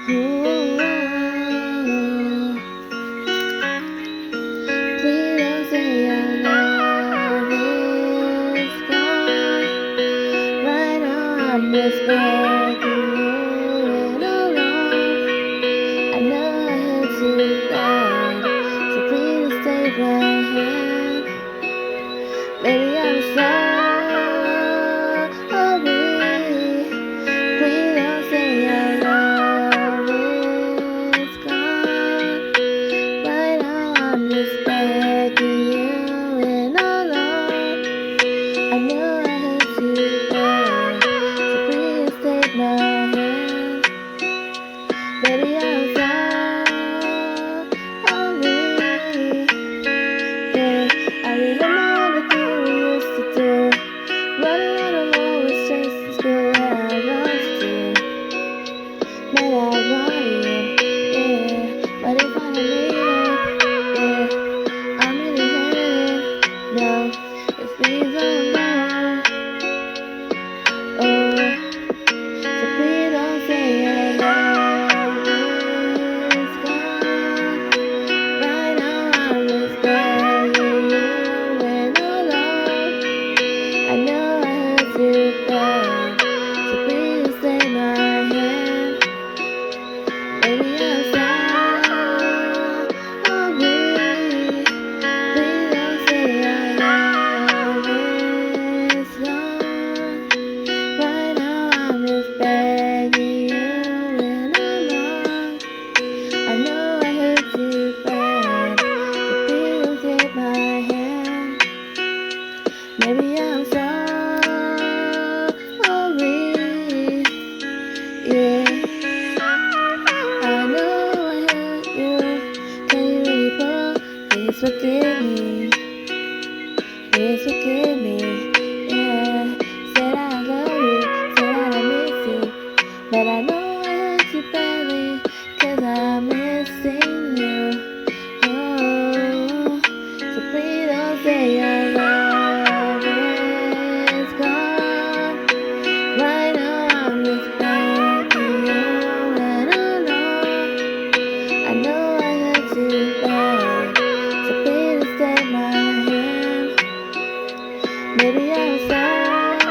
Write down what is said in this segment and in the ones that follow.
Ooh, please don't say our love is gone. Right now I'm just begging you and alone. I know I hurt you bad, so please take my hand. Maybe I'm sorry. Please don't say our love is gone. Right now I'm just begging you and alone. I know I hurt you bad, so please take my hand. Baby, I'm sorry. Yeah, I remember the thing we used to do. Running out of always chasing school where I want you. But I want you, yeah. But if I leave it, yeah, I'm really hurting. No, if please don't go. Oh, so please don't say your love is gone. Right now I'm just begging you and alone. I know I hurt you bad, so please take my hand. Baby, I'm sorry. Please don't say our love is gone. Right now I'm just begging you and alone. I know I hurt you bad, so please take my hand. Maybe I'm sorry, yeah. I know I hurt you. Can you really please forgive me? Please forgive me, yeah. Said I love you, said I miss you, but I know I hurt you badly, 'cause I'm missing you. Oh, so please don't say your love is gone. Right now I'm just begging you and alone. I know I hurt you bad, so please take my hand. Maybe I'm sorry.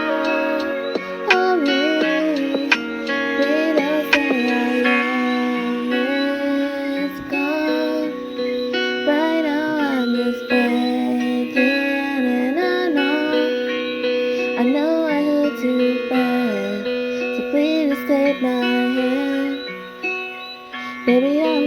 Please don't say our love is gone. Right now I'm just begging and I know I hurt you bad, so please take my hand. Baby, I'm